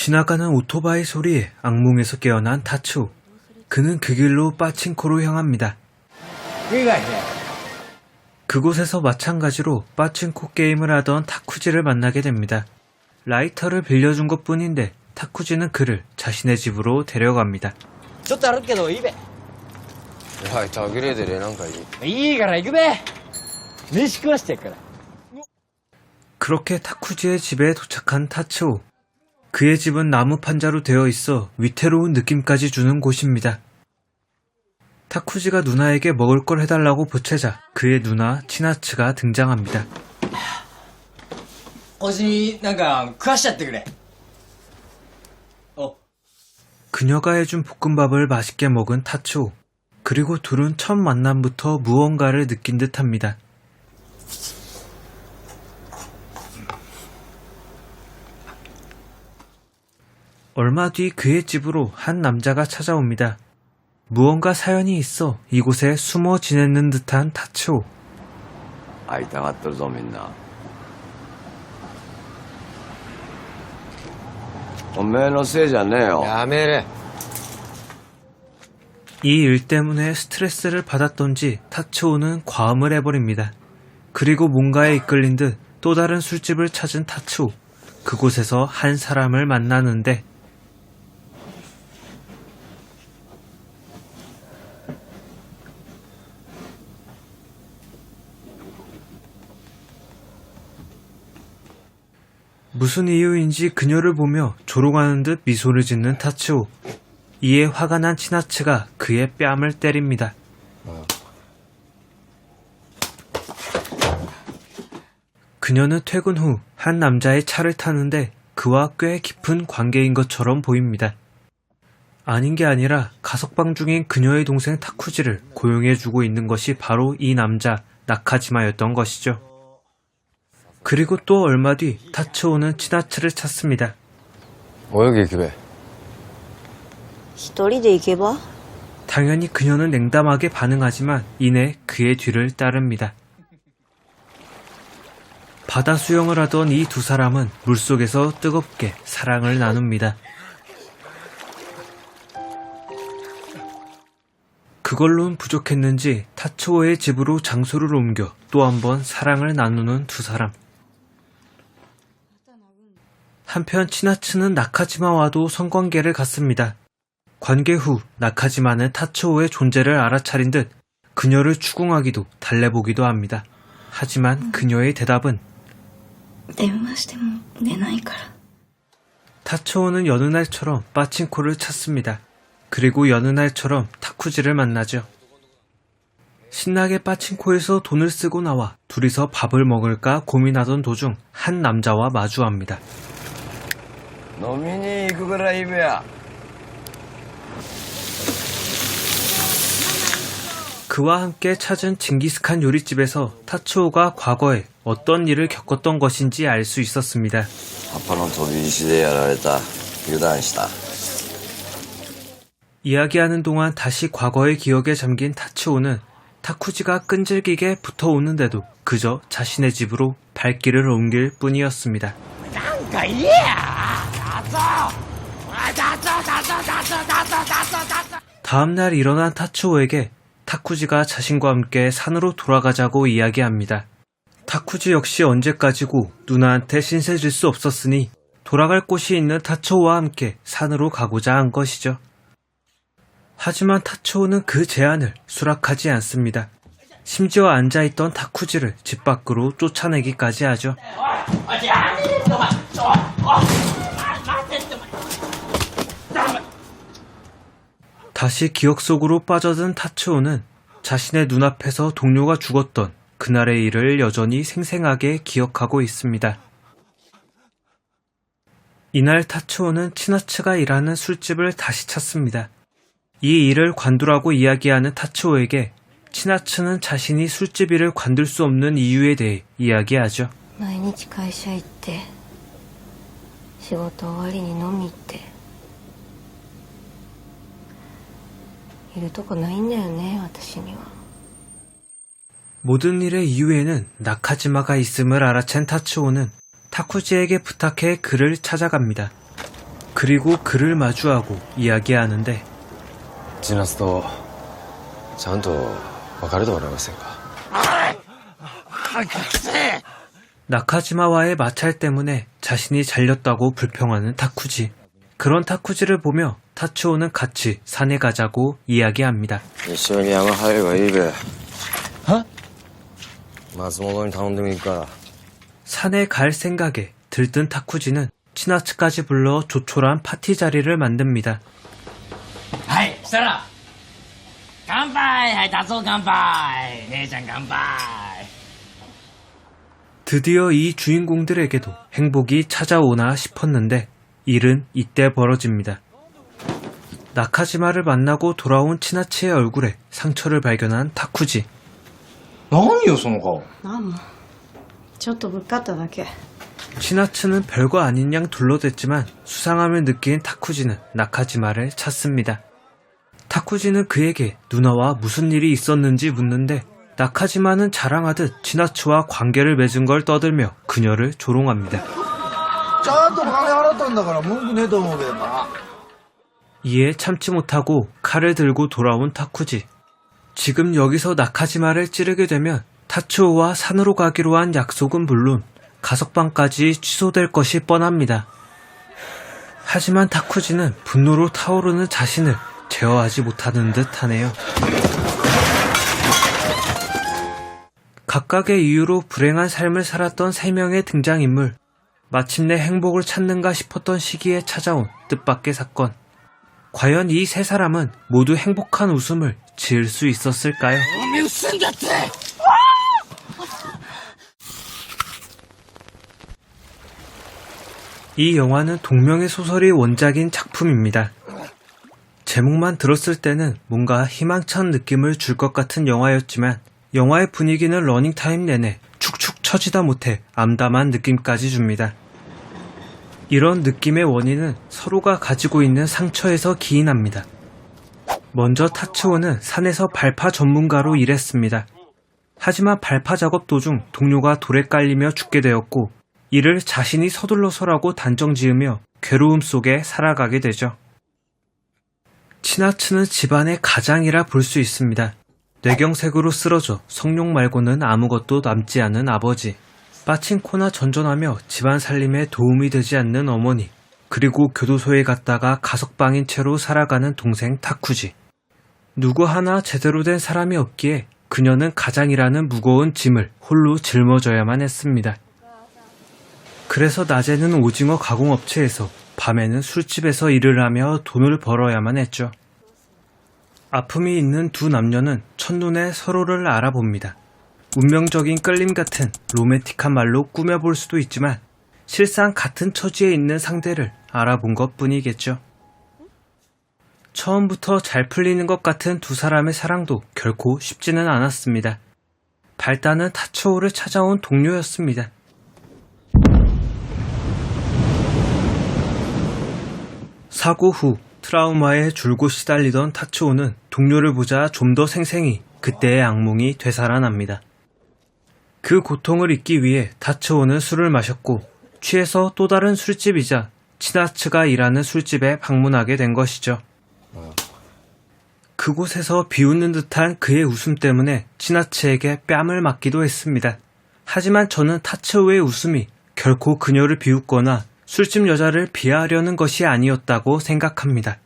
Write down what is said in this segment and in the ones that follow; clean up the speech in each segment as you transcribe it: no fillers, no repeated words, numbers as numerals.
지나가는 오토바이 소리에 악몽에서 깨어난 타츠오. 그는 그 길로 빠친코로 향합니다. 그곳에서 마찬가지로 빠친코 게임을 하던 타쿠지를 만나게 됩니다. 라이터를 빌려준 것뿐인데 타쿠지는 그를 자신의 집으로 데려갑니다. ちょっと歩くけどいいべ。ライター切れてね、なんかいい。いいから行くべ。飯食わしてやっから。 그렇게 타쿠지의 집에 도착한 타츠오. 그의 집은 나무 판자로 되어 있어 위태로운 느낌까지 주는 곳입니다. 타쿠지가 누나에게 먹을 걸 해달라고 보채자 그의 누나 치나츠가 등장합니다. おじになんか食わしちゃってくれ。 그녀가 해준 볶음밥을 맛있게 먹은 타츠오. 그리고 둘은 첫 만남부터 무언가를 느낀 듯합니다. 얼마 뒤 그의 집으로 한 남자가 찾아옵니다. 무언가 사연이 있어 이곳에 숨어 지내는 듯한 타츠오. 会いたがってるぞ、みんな。おめえのせいじゃねえよ。やめれ。 이 일 때문에 스트레스를 받았던지 타츠오는 과음을 해버립니다. 그리고 뭔가에 이끌린 듯 또 다른 술집을 찾은 타츠오. 그곳에서 한 사람을 만나는데 무슨 이유인지 그녀를 보며 조롱하는 듯 미소를 짓는 타츠오. 이에 화가 난 치나츠가 그의 뺨을 때립니다. 그녀는 퇴근 후 한 남자의 차를 타는데 그와 꽤 깊은 관계인 것처럼 보입니다. 아닌 게 아니라 가석방 중인 그녀의 동생 타쿠지를 고용해주고 있는 것이 바로 이 남자 나카지마였던 것이죠. 그리고 또 얼마 뒤 타츠오는 치나츠를 찾습니다. 泳ぎ行くべ。一人で行けば? 당연히 그녀는 냉담하게 반응하지만 이내 그의 뒤를 따릅니다. 바다 수영을 하던 이 두 사람은 물속에서 뜨겁게 사랑을 나눕니다. 그걸로는 부족했는지 타츠오의 집으로 장소를 옮겨 또 한 번 사랑을 나누는 두 사람. 한편 치나츠는 나카지마와도 성관계를 갖습니다. 관계 후 나카지마는 타츠오의 존재를 알아차린 듯 그녀를 추궁하기도 달래보기도 합니다. 하지만 그녀의 대답은 電話しても出ないから. 타츠오는 여느 날처럼 빠친코를 찾습니다. 그리고 여느 날처럼 타쿠지를 만나죠. 신나게 빠친코에서 돈을 쓰고 나와 둘이서 밥을 먹을까 고민하던 도중 한 남자와 마주합니다. 飲みに行くからいいべや。 그와 함께 찾은 징기스칸 요리집에서 타츠오가 과거에 어떤 일을 겪었던 것인지 알 수 있었습니다. パパの飛び石でやられた。油断した。 이야기하는 동안 다시 과거의 기억에 잠긴 타츠오는 타쿠지가 끈질기게 붙어오는데도 그저 자신의 집으로 발길을 옮길 뿐이었습니다. 다음날 일어난 타츠오에게 타쿠지가 자신과 함께 산으로 돌아가자고 이야기합니다. 타쿠지 역시 언제까지고 누나한테 신세 질 수 없었으니 돌아갈 곳이 있는 타츠오와 함께 산으로 가고자 한 것이죠. 하지만 타츠오는 그 제안을 수락하지 않습니다. 심지어 앉아있던 타쿠지를 집 밖으로 쫓아내기까지 하죠. 다시 기억 속으로 빠져든 타츠오는 자신의 눈앞에서 동료가 죽었던 그날의 일을 여전히 생생하게 기억하고 있습니다. 이날 타츠오는 치나츠가 일하는 술집을 다시 찾습니다. 이 일을 관두라고 이야기하는 타츠오에게 치나츠는 자신이 술집 일을 관둘 수 없는 이유에 대해 이야기하죠. 毎日会社行って仕事終わりに飲み行っているとこないんだよね、私には. 모든 일의 이유에는 나카지마가 있음을 알아챈 타츠오는 타쿠지에게 부탁해 그를 찾아갑니다. 그리고 그를 마주하고 이야기하는데 千夏とちゃんと別れてもらえませんか 나카지마와의 마찰 때문에 자신이 잘렸다고 불평하는 타쿠지. 그런 타쿠지를 보며 타츠오는 같이 산에 가자고 이야기합니다. 一緒に山入ればいいべは松本に頼んでもいいか 산에 갈 생각에 들뜬 타쿠지는 치나츠까지 불러 조촐한 파티 자리를 만듭니다. はいしたら乾杯はい達夫乾杯姉ちゃん乾杯 드디어 이 주인공들에게도 행복이 찾아오나 싶었는데 일은 이때 벌어집니다. 나카지마를 만나고 돌아온 치나츠의 얼굴에 상처를 발견한 타쿠지. 何よその顔なんもちょっとぶっかっただけ 치나츠는 별거 아닌 양 둘러댔지만 수상함을 느낀 타쿠지는 나카지마를 찾습니다. 타쿠지는 그에게 누나와 무슨 일이 있었는지 묻는데 나카지마는 자랑하듯 치나츠와 관계를 맺은 걸 떠들며 그녀를 조롱합니다. ちゃんと金払ったんだから文句ねえと思うけどな。 이에 참지 못하고 칼을 들고 돌아온 타쿠지. 지금 여기서 나카지마를 찌르게 되면 타츠오와 산으로 가기로 한 약속은 물론 가석방까지 취소될 것이 뻔합니다. 하지만 타쿠지는 분노로 타오르는 자신을 제어하지 못하는 듯 하네요. 각각의 이유로 불행한 삶을 살았던 세 명의 등장인물. 마침내 행복을 찾는가 싶었던 시기에 찾아온 뜻밖의 사건. 과연 이 세 사람은 모두 행복한 웃음을 지을 수 있었을까요? 이 영화는 동명의 소설이 원작인 작품입니다. 제목만 들었을 때는 뭔가 희망찬 느낌을 줄 것 같은 영화였지만 영화의 분위기는 러닝타임 내내 축축 처지다 못해 암담한 느낌까지 줍니다. 이런 느낌의 원인은 서로가 가지고 있는 상처에서 기인합니다. 먼저 타츠오는 산에서 발파 전문가로 일했습니다. 하지만 발파 작업 도중 동료가 돌에 깔리며 죽게 되었고 이를 자신이 서둘러서라고 단정지으며 괴로움 속에 살아가게 되죠. 치나츠는 집안의 가장이라 볼 수 있습니다. 뇌경색으로 쓰러져 성룡 말고는 아무것도 남지 않은 아버지, 빠친코나 전전하며 집안 살림에 도움이 되지 않는 어머니, 그리고 교도소에 갔다가 가석방인 채로 살아가는 동생 타쿠지. 누구 하나 제대로 된 사람이 없기에 그녀는 가장이라는 무거운 짐을 홀로 짊어져야만 했습니다. 그래서 낮에는 오징어 가공업체에서 밤에는 술집에서 일을 하며 돈을 벌어야만 했죠. 아픔이 있는 두 남녀는 첫눈에 서로를 알아봅니다. 운명적인 끌림 같은 로맨틱한 말로 꾸며볼 수도 있지만 실상 같은 처지에 있는 상대를 알아본 것 뿐이겠죠. 처음부터 잘 풀리는 것 같은 두 사람의 사랑도 결코 쉽지는 않았습니다. 발단은 타츠오를 찾아온 동료였습니다. 사고 후 트라우마에 줄곧 시달리던 타츠오는 동료를 보자 좀 더 생생히 그때의 악몽이 되살아납니다. 그 고통을 잊기 위해 타츠오는 술을 마셨고 취해서 또 다른 술집이자 치나츠가 일하는 술집에 방문하게 된 것이죠. 그곳에서 비웃는 듯한 그의 웃음 때문에 치나츠에게 뺨을 맞기도 했습니다. 하지만 저는 타츠오의 웃음이 결코 그녀를 비웃거나 술집 여자를 비하하려는 것이 아니었다고 생각합니다.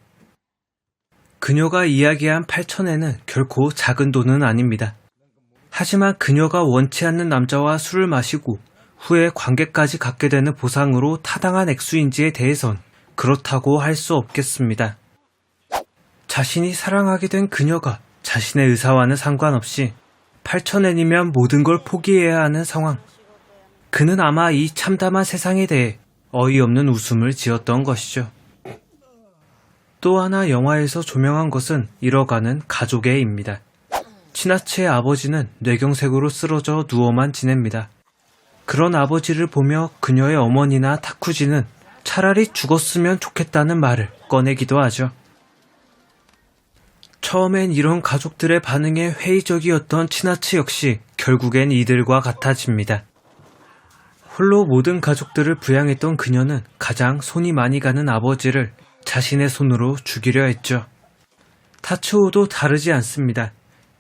그녀가 이야기한 8,000엔은 결코 작은 돈은 아닙니다. 하지만 그녀가 원치 않는 남자와 술을 마시고 후에 관계까지 갖게 되는 보상으로 타당한 액수인지에 대해선 그렇다고 할 수 없겠습니다. 자신이 사랑하게 된 그녀가 자신의 의사와는 상관없이 8,000엔이면 모든 걸 포기해야 하는 상황. 그는 아마 이 참담한 세상에 대해 어이없는 웃음을 지었던 것이죠. 또 하나 영화에서 조명한 것은 잃어가는 가족의 입니다. 치나츠의 아버지는 뇌경색으로 쓰러져 누워만 지냅니다. 그런 아버지를 보며 그녀의 어머니나 타쿠지는 차라리 죽었으면 좋겠다는 말을 꺼내기도 하죠. 처음엔 이런 가족들의 반응에 회의적이었던 치나츠 역시 결국엔 이들과 같아집니다. 홀로 모든 가족들을 부양했던 그녀는 가장 손이 많이 가는 아버지를 자신의 손으로 죽이려 했죠. 타츠오도 다르지 않습니다.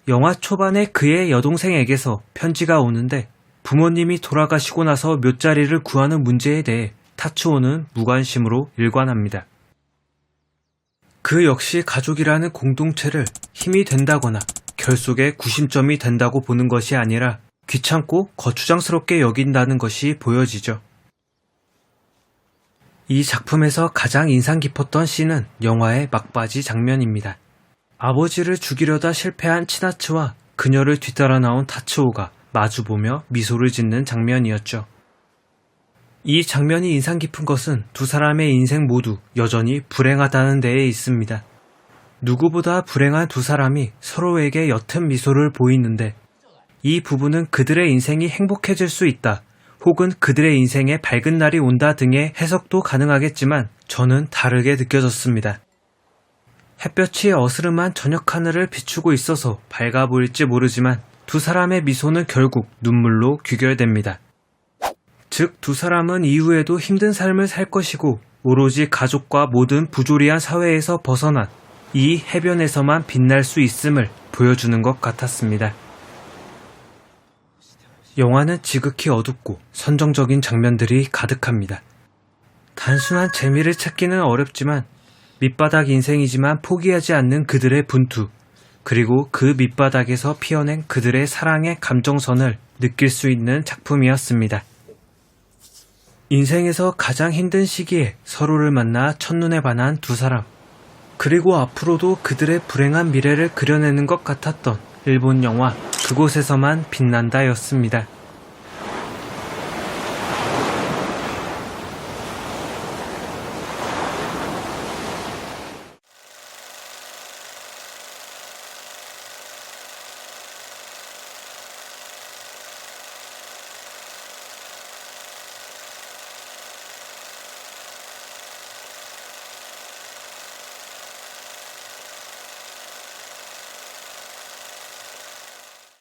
영화 초반에 그의 여동생에게서 편지가 오는데 부모님이 돌아가시고 나서 묫자리를 구하는 문제에 대해 타츠오는 무관심으로 일관합니다. 그 역시 가족이라는 공동체를 힘이 된다거나 결속의 구심점이 된다고 보는 것이 아니라 귀찮고 거추장스럽게 여긴다는 것이 보여지죠. 이 작품에서 가장 인상 깊었던 씬은 영화의 막바지 장면입니다. 아버지를 죽이려다 실패한 치나츠와 그녀를 뒤따라 나온 타츠오가 마주보며 미소를 짓는 장면이었죠. 이 장면이 인상 깊은 것은 두 사람의 인생 모두 여전히 불행하다는 데에 있습니다. 누구보다 불행한 두 사람이 서로에게 옅은 미소를 보이는데 이 부분은 그들의 인생이 행복해질 수 있다, 혹은 그들의 인생에 밝은 날이 온다 등의 해석도 가능하겠지만 저는 다르게 느껴졌습니다. 햇볕이 어스름한 저녁 하늘을 비추고 있어서 밝아 보일지 모르지만 두 사람의 미소는 결국 눈물로 귀결됩니다. 즉, 두 사람은 이후에도 힘든 삶을 살 것이고 오로지 가족과 모든 부조리한 사회에서 벗어난 이 해변에서만 빛날 수 있음을 보여주는 것 같았습니다. 영화는 지극히 어둡고 선정적인 장면들이 가득합니다. 단순한 재미를 찾기는 어렵지만 밑바닥 인생이지만 포기하지 않는 그들의 분투, 그리고 그 밑바닥에서 피어낸 그들의 사랑의 감정선을 느낄 수 있는 작품이었습니다. 인생에서 가장 힘든 시기에 서로를 만나 첫눈에 반한 두 사람, 그리고 앞으로도 그들의 불행한 미래를 그려내는 것 같았던 일본 영화 그곳에서만 빛난다였습니다.